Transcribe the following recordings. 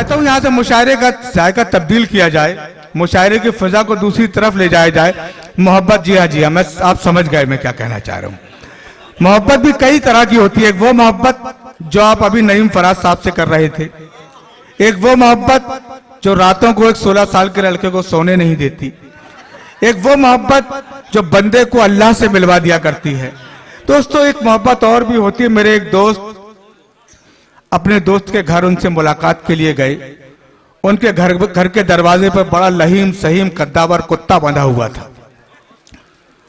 चाहता हूं यहां से मुशायरे का जायका तब्दील किया जाए, मुशायरे की फिजा को दूसरी तरफ ले जाया जाए। मोहब्बत, जी हाँ मैं आप समझ गए मैं क्या कहना चाह रहा हूं। मोहब्बत भी कई तरह की होती है। एक वो मोहब्बत जो आप अभी नईम फराज साहब से कर रहे थे, एक वो मोहब्बत जो रातों को एक 16 साल के लड़के को सोने नहीं देती, एक वो मोहब्बत जो बंदे को अल्लाह से मिलवा दिया करती है। दोस्तों एक मोहब्बत और भी होती है। मेरे एक दोस्त अपने दोस्त के घर उनसे मुलाकात के लिए गए। उनके घर के दरवाजे पर बड़ा लहीम सहीम कद्दावर कुत्ता बंधा हुआ था।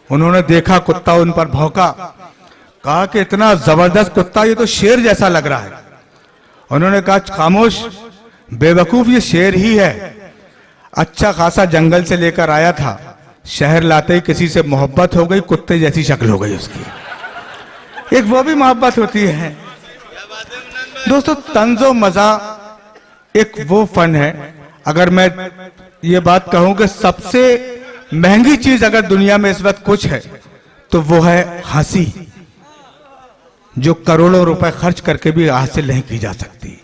उन्होंने देखा कुत्ता उन पर भौंका, कहा कि इतना जबरदस्त कुत्ता, ये तो शेर जैसा लग रहा है। उन्होंने कहा खामोश बेवकूफ, ये शेर ही है। अच्छा खासा जंगल से लेकर आया था, शहर लाते ही किसी से मोहब्बत हो गई, कुत्ते जैसी शक्ल हो गई उसकी। एक वो भी मोहब्बत होती है। दोस्तों तंजो मजा एक वो फन है। अगर मैं ये बात कहूं कि सबसे महंगी चीज अगर दुनिया में इस वक्त कुछ है तो वो है हंसी, जो करोड़ों रुपए खर्च करके भी हासिल नहीं की जा सकती।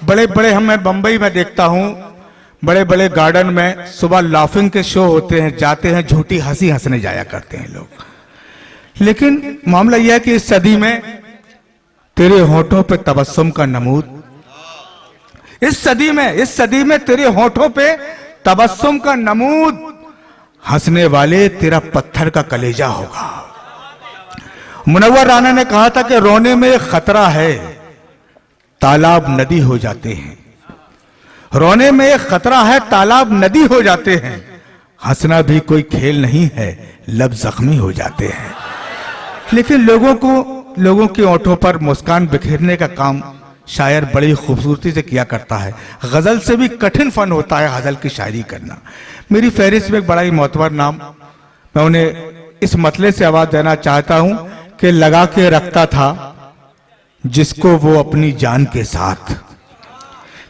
बड़े बड़े मैं बंबई में देखता हूं, बड़े बड़े गार्डन में सुबह लाफिंग के शो होते हैं, जाते हैं झूठी हंसी हंसने जाया करते हैं लोग। लेकिन मामला यह है कि इस सदी में तेरे होठों पे तबस्सुम का नमूद, इस सदी में तेरे होठों पे तबस्सुम का नमूद, हंसने वाले तेरा पत्थर का कलेजा होगा। मुनव्वर राना ने कहा था कि रोने में एक खतरा है, तालाब नदी हो जाते हैं। रोने में एक खतरा है, तालाब नदी हो जाते हैं। हंसना भी कोई खेल नहीं है, लब जख्मी हो जाते हैं। लेकिन लोगों के ओंठों पर मुस्कान बिखेरने का काम शायर बड़ी खूबसूरती से किया करता है। गजल से भी कठिन फन होता है गजल की शायरी करना। मेरी फहरिस्त में एक बड़ा ही मोतबर नाम, मैं उन्हें इस मतले से आवाज देना चाहता हूं कि लगा के रखता था जिसको वो अपनी जान के साथ,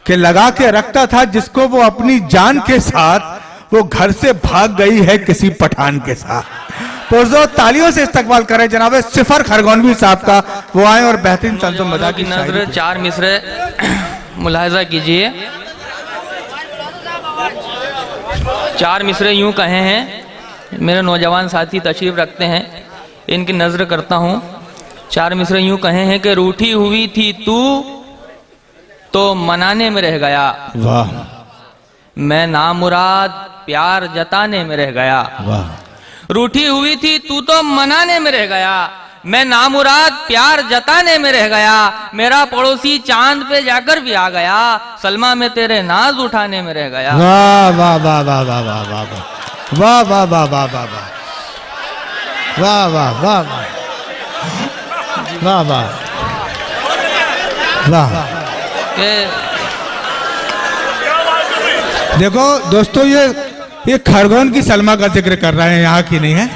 कि लगा के रखता था जिसको वो अपनी जान के साथ, वो घर से भाग गई है किसी पठान के साथ। पुरजोर तालियों से इस्तकबाल करें जनाब सिफर खरगोनवी साहब का, वो आए और बेहतरीन तंज़ो मज़ा की नज़र चार मिसरे मुलाहिजा कीजिए। चार मिसरे यूं कहे हैं, मेरे नौजवान साथी तशरीफ रखते हैं, इनकी नजर करता हूं। चार मिसरे यूं कहे हैं कि रूठी हुई थी तू तो मनाने में रह गया, वाह, मैं नामुराद प्यार जताने में रह गया। वाह, रूठी हुई थी तू तो मनाने में रह गया, मैं नामुराद प्यार जताने में रह गया, मेरा पड़ोसी चांद पे जाकर भी आ गया, सलमा में तेरे नाज उठाने में रह गया। वाह वाह वाह वाह वाह वाह वाह वाह वाह वाह वाह वाह वाह वाह वाह वाह वाह वाह। देखो दोस्तों, ये खरगोन की सलमा का जिक्र कर रहे हैं, यहाँ की नहीं है।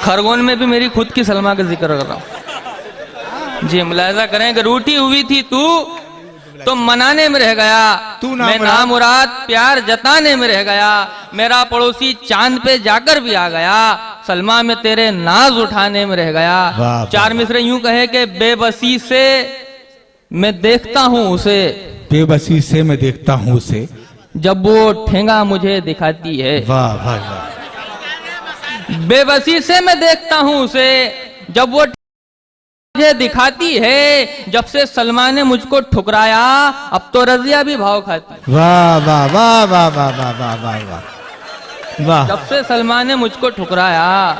खरगोन में भी मेरी खुद की सलमा का जिक्र कर रहा हूँ जी। मुलाहिजा करें कि रूठी हुई थी तू तो मनाने में रह गया, मैं नामुराद प्यार जताने में रह गया, मेरा पड़ोसी चांद पे जाकर भी आ गया, सलमा में तेरे नाज उठाने में रह गया। चार मिसरे यूं कहे कि बेबसी से मैं देखता हूँ उसे, बेबसी से मैं देखता हूँ उसे, जब वो ठेंगा मुझे दिखाती है। वाह वाह वाह। बेबसी से मैं देखता हूँ उसे, जब वो मुझे दिखाती है, जब से सलमा ने मुझको ठुकराया, अब तो रजिया भी भाव खाती। वाह वाह वाह वाह वाह वाह वाह वाह वाह वाह। जब से सलमा ने मुझको ठुकराया,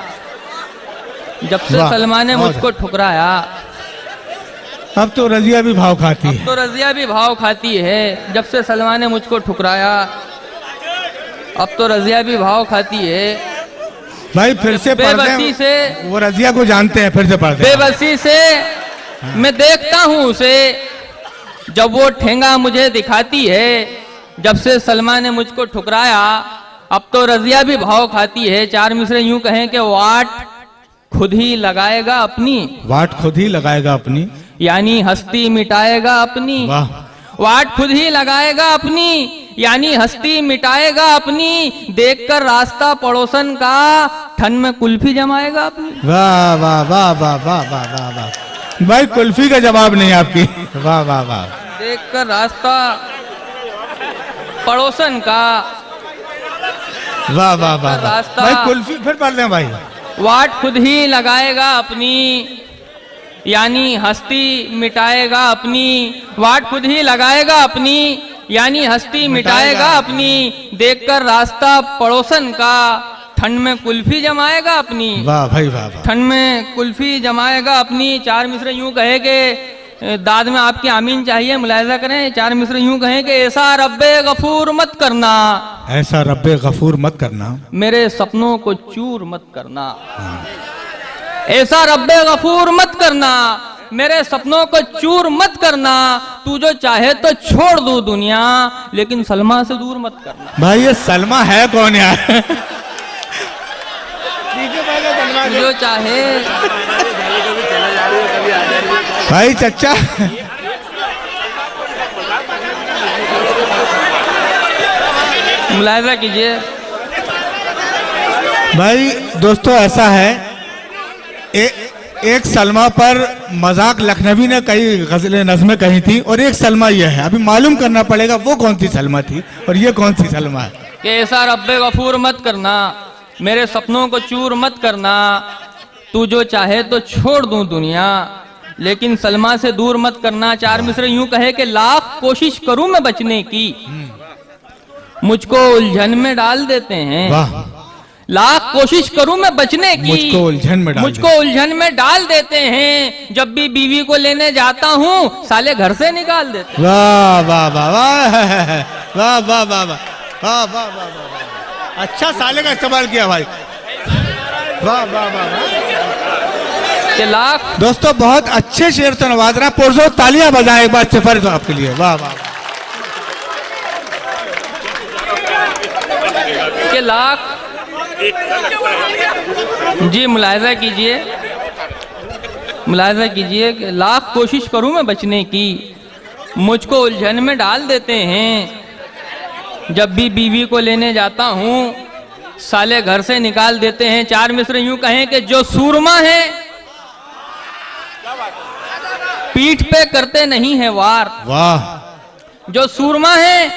जब से सलमा ने मुझको ठुकराया, अब तो रजिया भी भाव खाती है। अब तो रजिया भी भाव खाती है, जब से सलमा ने मुझको ठुकराया, अब तो रजिया भी भाव खाती है। भाई फिर से बेबसी से, वो रजिया को जानते हैं, फिर से पढ़ते हैं। बेबसी से मैं देखता हूँ उसे, जब वो ठेंगा मुझे दिखाती है, जब से सलमा ने मुझको ठुकराया, अब तो रजिया भी भाव खाती है। चार मिसरे यूं कहें कि वाट खुद ही लगाएगा अपनी, वाट खुद ही लगाएगा अपनी, यानी हस्ती मिटाएगा अपनी। वाह। वाट खुद ही लगाएगा अपनी, यानी हस्ती मिटाएगा अपनी, देखकर रास्ता पड़ोसन का ठन में कुल्फी जमाएगा अपनी। वाह वाह वाह वाह वाह वाह वाह वाह भाई कुल्फी का जवाब नहीं आपकी। वाह वाह वाह। देखकर रास्ता पड़ोसन का, वाह वाह वाह। रास्ता भाई कुल्फी फिर पढ़ दें भाई। वाट खुद ही लगाएगा अपनी, यानी हस्ती मिटाएगा अपनी। वाट खुद ही लगाएगा अपनी, यानी हस्ती मिटाएगा अपनी। देखकर रास्ता पड़ोसन का, ठंड में कुल्फी जमाएगा अपनी। वाह भाई वाह वाह। ठंड में कुल्फी जमाएगा अपनी। चार मिसरे यूं कहे कि दाद में आपकी आमीन चाहिए, मुलाहिजा करें। चार मिसरे यूं कहें कि ऐसा रब्बे गफूर मत करना, ऐसा रब्बे गफूर मत करना, मेरे सपनों को चूर मत करना। ऐसा रब्बे गफूर मत करना, मेरे सपनों को चूर मत करना। तू जो चाहे तो छोड़ दू दुनिया, लेकिन सलमा से दूर मत करना। भाई ये सलमा है कौन यार? तू जो चाहे। भाई चचा मुलाहिजा कीजिए। भाई दोस्तों ऐसा है, एक सलमा पर मजाक लखनवी ने कई गजलें नज़में कही थी, और एक सलमा ये है। अभी मालूम करना पड़ेगा वो कौन सी सलमा थी और ये कौन सी सलमा है। कि ऐसा रब्बे गफूर मत करना, मेरे सपनों को चूर मत करना। तू जो चाहे तो छोड़ दूं दुनिया, लेकिन सलमा से दूर मत करना। चार मिसरे यूं कहे कि लाख कोशिश करूं मैं बचने की, मुझको उलझन में डाल देते हैं। वाह। लाख कोशिश करूं मैं बचने की, मुझको उलझन में डाल देते हैं। जब भी बीवी को लेने जाता हूं, साले घर से निकाल देते हैं। वाह वाह वाह वाह वाह वाह वाह वाह वाह वाह। अच्छा साले का इस्तेमाल किया भाई। वाह वाह वाह। कि लाख दोस्तों बहुत अच्छे शेर से नवाज रहा। पुरजोर तालियां बजाएं एक बार सिफर आपके लिए। वाह वाह। के लाख जी मुलाहिजा कीजिए, मुलाहिजा कीजिए कि लाख कोशिश करूं मैं बचने की, मुझको उलझन में डाल देते हैं। जब भी बीवी को लेने जाता हूं, साले घर से निकाल देते हैं। चार मिसरे यूं कहें कि जो सूरमा है पीठ पे करते नहीं है वार। वाह। जो सूरमा है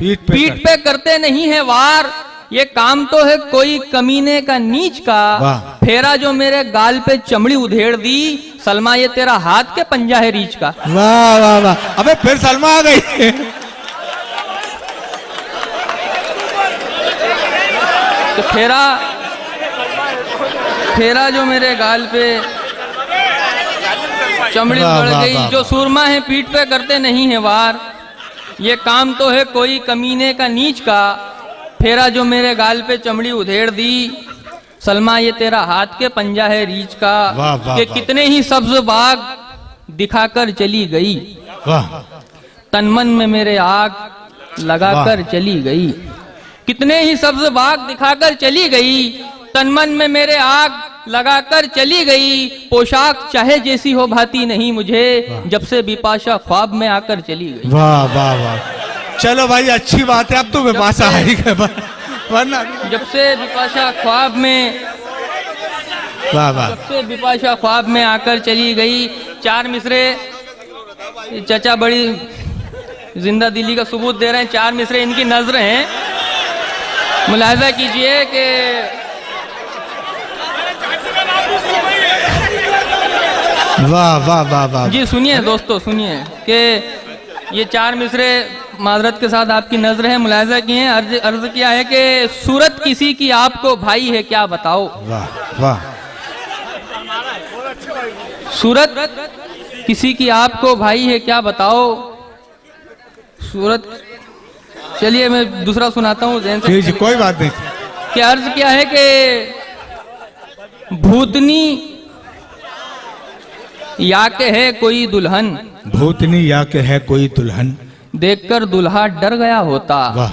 पीठ पे करते नहीं है वार। ये काम तो है कोई कमीने का नीच का, फेरा जो मेरे गाल पे चमड़ी उधेड़ दी। सलमा ये तेरा हाथ के पंजा है रीछ का। वाह वाह वाह। अबे फिर सलमा आ गई। तो फेरा जो मेरे गाल पे चमड़ी उधेड़ गई। जो सूरमा है पीठ पे करते नहीं है वार। ये काम तो है कोई कमीने का नीच का, फेरा जो मेरे गाल पे चमड़ी उधेड़ दी। सलमा ये तेरा हाथ के पंजा है रीछ का। कि कितने ही सब्ज बाग दिखाकर चली गई, तन मन में मेरे आग लगाकर चली गई। कितने ही सब्ज बाग दिखाकर चली गई, तन मन में मेरे आग लगाकर चली गई। पोशाक चाहे जैसी हो भाती नहीं मुझे, जब से बिपाशा ख्वाब में आकर चली गई। वाह वाह वाह। चलो भाई अच्छी बात है, अब तो बिपाशा आई वरना जब से बिपाशा ख्वाब में, वाह वाह, जब से बिपाशा ख्वाब में आकर चली गई। चार मिसरे चचा बड़ी जिंदा दिली का सबूत दे रहे हैं। चार मिसरे इनकी नजर हैं। मुलाहिजा कीजिए कि वाह वाह वाह वाह। जी सुनिए दोस्तों, सुनिए कि ये चार मिसरे माजरत के साथ आपकी नजर है, मुलाहिजा किए हैं। अर्ज किया है कि सूरत किसी की आपको भाई है क्या बताओ। वाह वाह। सूरत किसी की आपको भाई है क्या बताओ। सूरत, चलिए मैं दूसरा सुनाता हूँ। जी कोई बात नहीं। कि अर्ज किया है कि भूतनी या के है कोई दुल्हन, भूतनी या के है कोई दुल्हन, देखकर दुल्हा डर गया होता। वाह।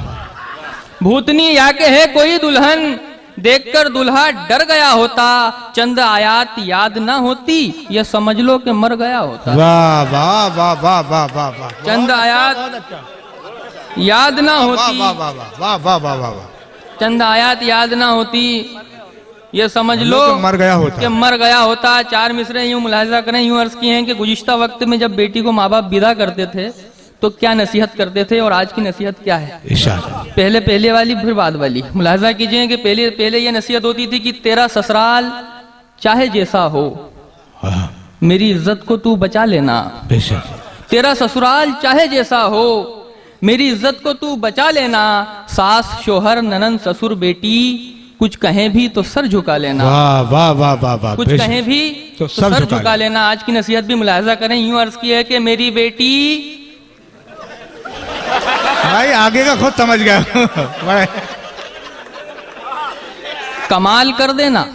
भूतनी या के है कोई दुल्हन, देखकर दुल्हा डर गया होता। चंद आयात याद ना होती, ये समझ लो कि मर गया होता। वाह वाह वाह वाह वाह वाह वाह। चंद आयात याद ना होती, वाह वाह वाह वाह वाह वाह वाह। चंद आयात याद ना होती, ये समझ लो कि मर गया होता। कि मर गया होता। चार मिसरे यूं मुलाहिजा करें, यूं अर्ज किए हैं कि गुज़िश्ता वक्त में जब बेटी को माँ बाप विदा करते थे तो क्या नसीहत करते थे और आज की नसीहत क्या है। इरशाद। पहले वाली फिर बाद वाली। मुलाहिजा कीजिए कि पहले ये नसीहत होती थी कि तेरा ससुराल चाहे जैसा हो, हाँ, मेरी इज्जत को तू बचा लेना। बेशक। तेरा ससुराल चाहे जैसा हो, मेरी इज्जत को तू बचा लेना। सास शोहर ननंद ससुर बेटी कुछ कहें भी तो सर झुका लेना। वाह वाह वाह वाह वाह। कुछ बेशक। कहें भी तो सर झुका लेना। आज की नसीहत भी मुलाहिजा करें, यूं अर्ज की है कि मेरी बेटी, भाई आगे का खुद समझ गया। कमाल कर देना।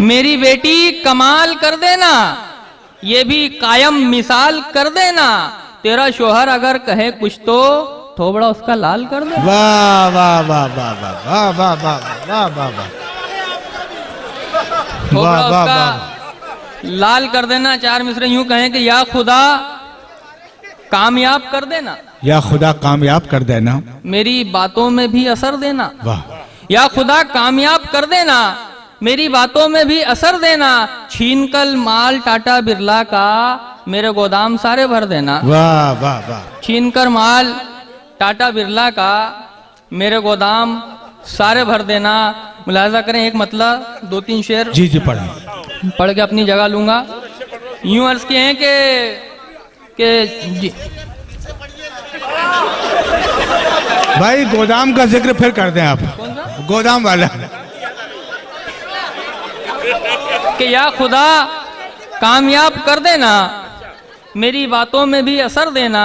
मेरी बेटी कमाल कर देना, ये भी कायम मिसाल कर देना। तेरा शोहर अगर कहे कुछ तो थोबड़ा उसका लाल कर दे। वाह वाह वाह वाह वाह वाह वाह वाह वाह वाह। थोबड़ा वाह, वाह, उसका लाल कर देना। चार मिसरे यूं कहें कि या खुदा कामयाब कर देना, या खुदा कामयाब कर देना, मेरी बातों में भी असर देना। वाह। या खुदा कामयाब कर देना, मेरी बातों में भी असर देना। छीन कल माल टाटा बिरला का, मेरे गोदाम सारे भर देना। वाह वाह वाह। छीन कर माल टाटा बिरला का, मेरे गोदाम सारे भर देना। मुलाहिजा करें, एक मतलब दो तीन शेर जी जी पढ़ें। पढ़ के अपनी जगह लूंगा। यूं अर्ज किए हैं कि जी भाई गोदाम का जिक्र फिर कर दें आप। गोदाम वाला। कि या खुदा कामयाब कर देना, मेरी बातों में भी असर देना।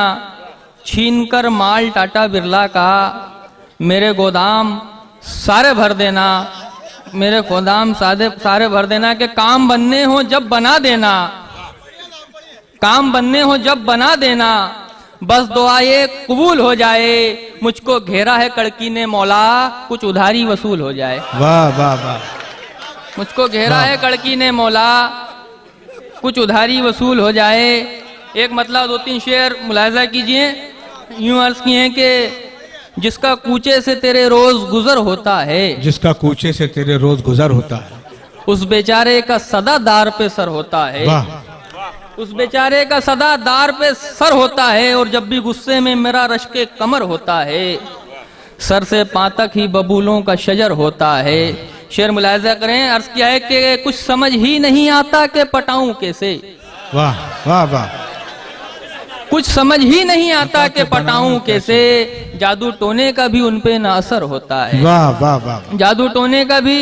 छीन कर माल टाटा बिरला का, मेरे गोदाम सारे भर देना। मेरे गोदाम सारे भर देना। कि काम बनने हो जब बना देना, काम बनने हो जब बना देना। बस दुआए कबूल हो जाए, मुझको घेरा है कड़की ने मौला, कुछ उधारी वसूल हो जाए। वाह वाह वाह। मुझको घेरा है कड़की ने मौला, कुछ उधारी वसूल हो जाए। एक मतलब दो तीन शेर मुलाहिजा कीजिए। यूं अर्ज किए हैं कि जिसका कूचे से तेरे रोज गुजर होता है, जिसका कूचे से तेरे रोज गुजर होता है, उस बेचारे का सदा दार पे सर होता है। वाह। उस बेचारे का सदा दार पे सर होता है, और जब भी गुस्से में मेरा रश्के कमर होता है, सर से पातक ही बबूलों का शजर होता है। शेर मुलाहिजा करें, अर्ज किया है कि कुछ समझ ही नहीं आता कि पटाऊं कैसे। वाह वाह वाह। कुछ समझ ही नहीं आता कि पटाऊं कैसे। जादू टोने का भी उनपे ना असर होता है। वाह वाह वाह। जादू टोने का भी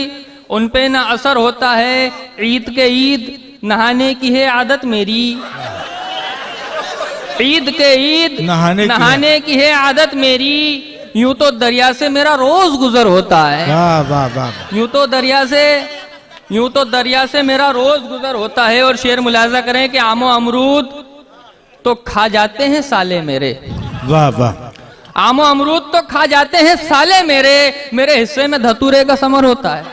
उनपे ना असर होता है। ईद के ईद नहाने की है आदत मेरी, ईद के ईद नहाने की है आदत मेरी। यूं तो दरिया से मेरा रोज गुजर होता है। वाह वाह वाह। यूं तो दरिया से मेरा रोज गुजर होता है। और शेर मुलाहिजा करें कि आमो अमरूद तो खा जाते हैं साले मेरे। वाह वाह। आमो अमरूद तो खा जाते हैं साले मेरे, मेरे हिस्से में धतूरे का समर होता है।